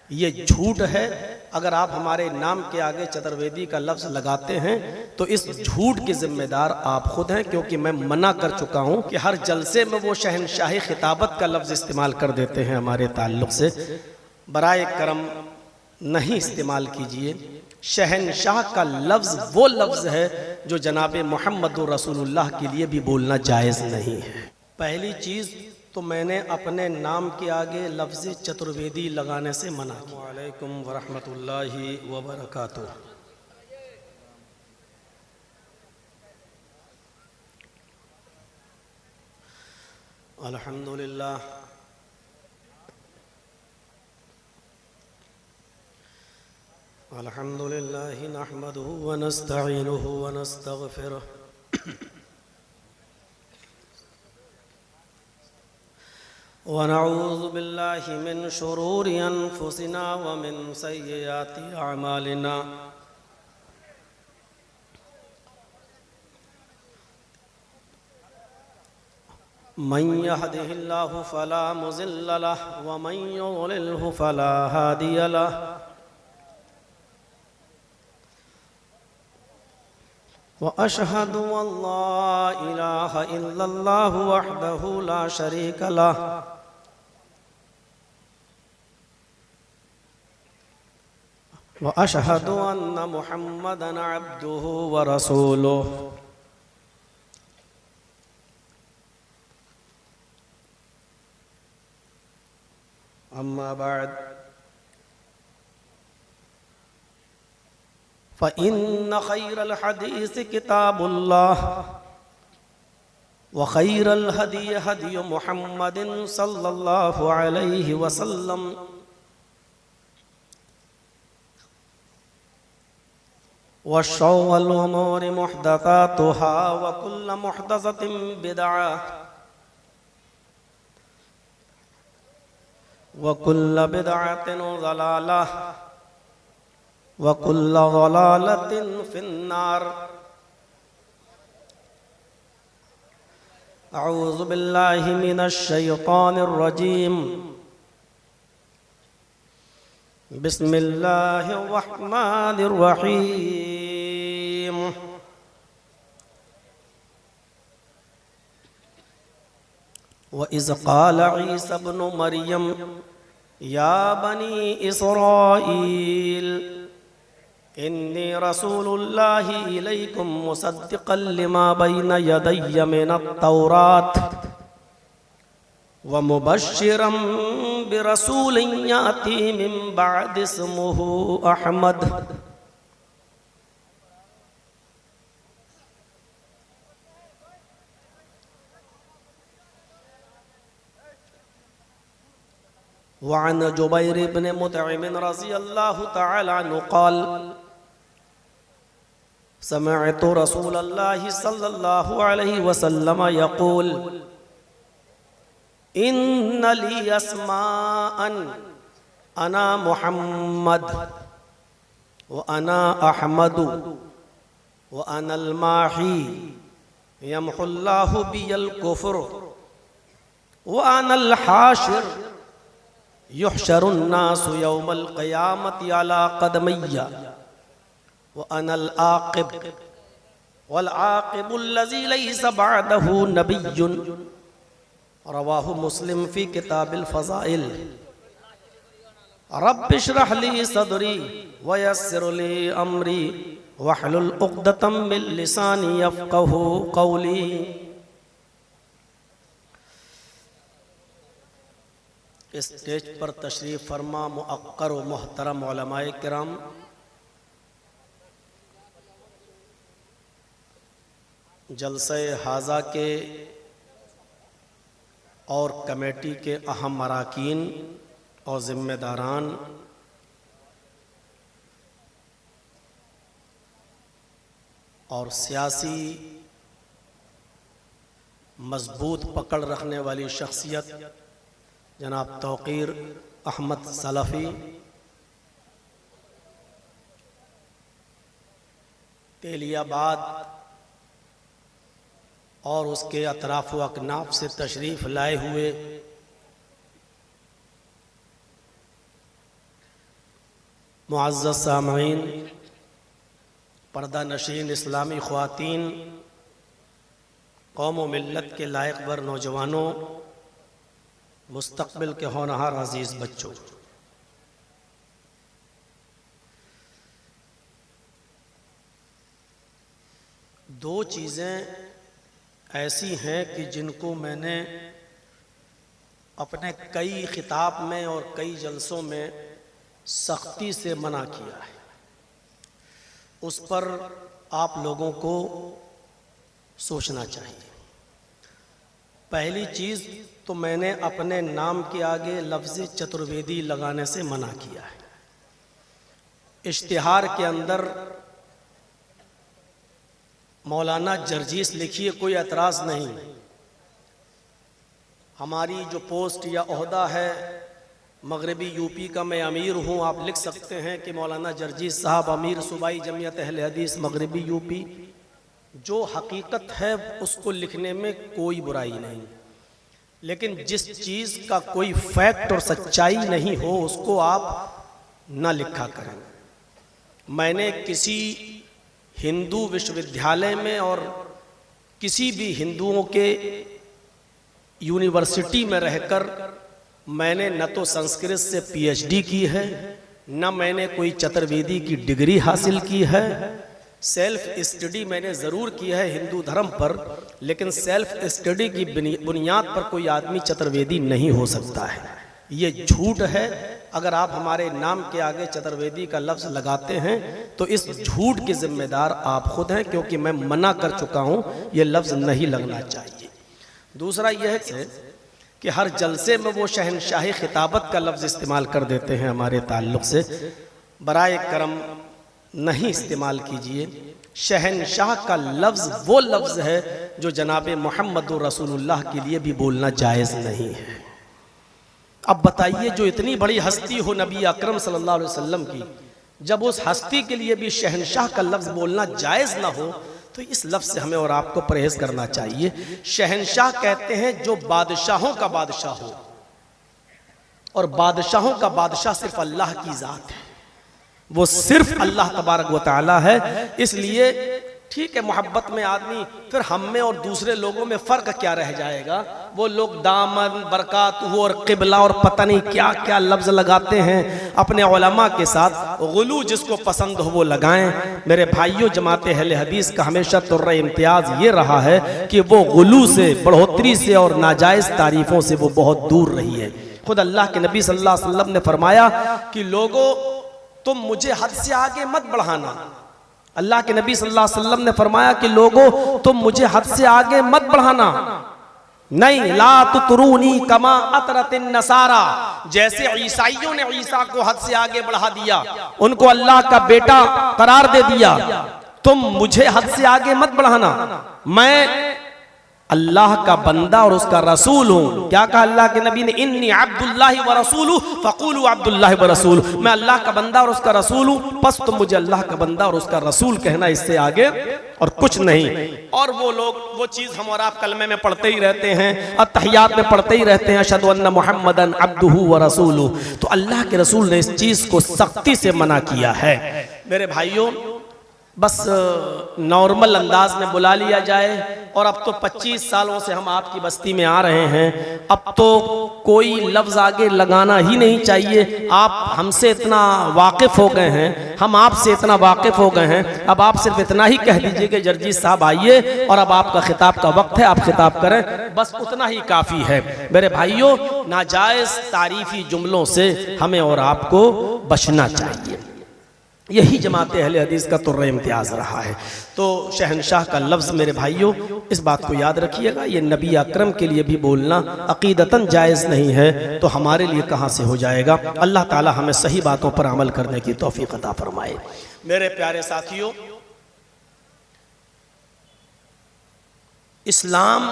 یہ جھوٹ ہے۔ اگر آپ ہمارے نام کے آگے چترویدی کا لفظ لگاتے ہیں تو اس جھوٹ کے ذمہ دار آپ خود ہیں، کیونکہ میں منع کر چکا ہوں کہ ہر جلسے میں وہ شہنشاہی خطابت کا لفظ استعمال کر دیتے ہیں ہمارے تعلق سے۔ برائے کرم نہیں استعمال کیجئے۔ شہنشاہ کا لفظ وہ لفظ ہے جو جناب محمد رسول اللہ کے لیے بھی بولنا جائز نہیں ہے۔ پہلی چیز تو میں نے اپنے نام کے آگے لفظ چترویدی لگانے سے منع کیا۔ السلام علیکم ورحمۃ اللہ وبرکاتہ۔ الحمدللہ الحمدللہ نحمدہ ونستعینہ ونستغفرہ ونعوذ باللہ من شرور انفسنا ومن سیئات اعمالنا من يهده الله فلا مضل له ومن يضلل فلا هادي له وأشهد أن لا إله إلا الله وحده لا شريك له وأشهد أن محمدًا عبده ورسوله أما بعد فإن خير الحديث كتاب الله وخير الهدي هدي محمد صلى الله عليه وسلم وشر الأمور محدثاتها وكل محدثة بدعة وكل بدعة ضلالة وكل ضلالة في النار۔ أعوذ بالله من الشيطان الرجيم۔ بسم الله الرحمن الرحيم۔ وإذ قال عيسى ابن مريم يا بني إسرائيل إني رسول الله إليكم مصدقا لما بين يدي من التوراة ومبشرا برسول يأتي من بعد اسمه أحمد وعن جبير بن مطعم رضي الله تعالى عنه قال سمعت رسول الله صلى الله عليه وسلم يقول إن لي أسماء أنا محمد وأنا أحمد وأنا الماحي يمحو الله بي الكفر وأنا الحاشر يحشر الناس يوم القيامة على قدمي وأنا العاقب والعاقب الذي ليس بعده نبي رواه مسلم في كتاب الفضائل۔ رب اشرح لي صدري ويسر لي أمري واحلل عقدة من لساني يفقهوا قولي۔ اسٹیج پر تشریف فرما مؤقر و محترم علماء کرام، جلسہ حاضہ کے اور کمیٹی کے اہم اراکین اور ذمہ داران، اور سیاسی مضبوط پکڑ رکھنے والی شخصیت جناب توقیر احمد سلفی، تیلی آباد اور اس کے اطراف و اکناف سے تشریف لائے ہوئے معزز سامعین، پردہ نشین اسلامی خواتین، قوم و ملت کے لائق بر نوجوانوں، مستقبل کے ہونہار عزیز بچوں، دو چیزیں ایسی ہیں کہ جن کو میں نے اپنے کئی خطاب میں اور کئی جلسوں میں سختی سے منع کیا ہے. اس پر آپ لوگوں کو سوچنا چاہیے. پہلی چیز تو میں نے اپنے نام کے آگے لفظ چترویدی لگانے سے منع کیا ہے. اشتہار کے اندر مولانا جرجیس لکھیے، کوئی اعتراض نہیں. ہماری جو پوسٹ یا عہدہ ہے مغربی یو پی کا، میں امیر ہوں، آپ لکھ سکتے ہیں کہ مولانا جرجیس صاحب امیر صوبائی جمعیت اہل حدیث مغربی یو پی. جو حقیقت ہے اس کو لکھنے میں کوئی برائی نہیں، لیکن جس چیز کا کوئی فیکٹ اور سچائی نہیں ہو اس کو آپ نہ لکھا کریں. میں نے کسی ہندو وشودیالیہ میں اور کسی بھی ہندوؤں کے یونیورسٹی میں رہ کر میں نے نہ تو سنسکرت سے پی ایچ ڈی کی ہے، نہ میں نے کوئی چترویدی کی ڈگری حاصل کی ہے. سیلف اسٹڈی میں نے ضرور کی ہے ہندو دھرم پر، لیکن سیلف اسٹڈی کی بنیاد پر کوئی آدمی چترویدی نہیں ہو سکتا ہے. یہ جھوٹ ہے. اگر آپ ہمارے نام کے آگے چترویدی کا لفظ لگاتے ہیں تو اس جھوٹ کے ذمہ دار آپ خود ہیں، کیونکہ میں منع کر چکا ہوں یہ لفظ نہیں لگنا چاہیے. دوسرا یہ ہے کہ ہر جلسے میں وہ شہنشاہی خطابت کا لفظ استعمال کر دیتے ہیں ہمارے تعلق سے. برائے کرم نہیں استعمال کیجئے. شہنشاہ کا لفظ وہ لفظ ہے جو جناب محمد رسول اللہ کے لیے بھی بولنا جائز نہیں ہے. اب بتائیے، جو اتنی بڑی ہستی ہو نبی اکرم صلی اللہ علیہ وسلم کی، جب اس ہستی کے لیے بھی شہنشاہ کا لفظ بولنا جائز نہ ہو تو اس لفظ سے ہمیں اور آپ کو پرہیز کرنا چاہیے. شہنشاہ کہتے ہیں جو بادشاہوں کا بادشاہ ہو، اور بادشاہوں کا بادشاہ صرف اللہ کی ذات ہے، وہ صرف اللہ تبارک و تعالی ہے. اس لیے ٹھیک ہے، محبت میں آدمی، پھر ہم میں اور دوسرے لوگوں میں فرق کیا رہ جائے گا؟ وہ لوگ دامن برکاتہ اور قبلہ اور پتہ نہیں کیا کیا لفظ لگاتے ہیں اپنے علماء کے ساتھ. غلو جس کو پسند ہو وہ لگائیں. میرے بھائیوں، جماعت اہل حدیث کا ہمیشہ طرح امتیاز یہ رہا ہے کہ وہ غلو سے، بڑھوتری سے اور ناجائز تعریفوں سے وہ بہت دور رہی ہے. خود اللہ کے نبی صلی اللہ علیہ وسلم نے فرمایا کہ لوگوں تم مجھے حد سے آگے مت بڑھانا. اللہ کے نبی صلی اللہ علیہ وسلم نے فرمایا کہ لوگوں تم مجھے حد سے آگے مت بڑھانا. نہیں، لا تطرونی کما اطرت النصارى، جیسے عیسائیوں نے عیسیٰ کو حد سے آگے بڑھا دیا، ان کو اللہ کا بیٹا قرار دے دیا، تم مجھے حد سے آگے مت بڑھانا. میں اللہ کا بندہ اور اس کا رسول ہوں. کیا کہا اللہ کے نبی نے؟ انی عبداللہ ورسولہ فقولوا عبداللہ ورسولہ. میں اللہ کا بندہ اور اس کا رسول ہوں، پس تم مجھے اللہ کا بندہ اور اس کا رسول کہنا، اس سے آگے اور کچھ نہیں. اور وہ لوگ، وہ چیز ہم اور آپ کلمے میں پڑھتے ہی رہتے ہیں، اتحیات میں پڑھتے ہی رہتے ہیں، اشہدو ان محمدًا عبدہ ورسولہ. تو اللہ کے رسول نے اس چیز کو سختی سے منع کیا ہے. میرے بھائیوں، بس نارمل انداز میں بلا لیا جائے. اور اب تو 25 سالوں سے ہم آپ کی بستی میں آ رہے ہیں، اب تو کوئی لفظ آگے لگانا ہی نہیں چاہیے. آپ ہم سے اتنا واقف ہو گئے ہیں، ہم آپ سے اتنا واقف ہو گئے ہیں، اب آپ صرف اتنا ہی کہہ دیجئے کہ جرجیس صاحب آئیے اور اب آپ کا خطاب کا وقت ہے، آپ خطاب کریں، بس اتنا ہی کافی ہے. میرے بھائیوں، ناجائز تعریفی جملوں سے ہمیں اور آپ کو بچنا چاہیے. یہی جماعت اہل حدیث کا طرح امتیاز رہا ہے. تو شہنشاہ کا لفظ میرے بھائیوں اس بات کو یاد رکھیے گا، یہ نبی اکرم کے لیے بھی بولنا عقیدتاً جائز نہیں ہے، تو ہمارے لیے کہاں سے ہو جائے گا؟ اللہ تعالی ہمیں صحیح باتوں پر عمل کرنے کی توفیق عطا فرمائے. میرے پیارے ساتھیوں، اسلام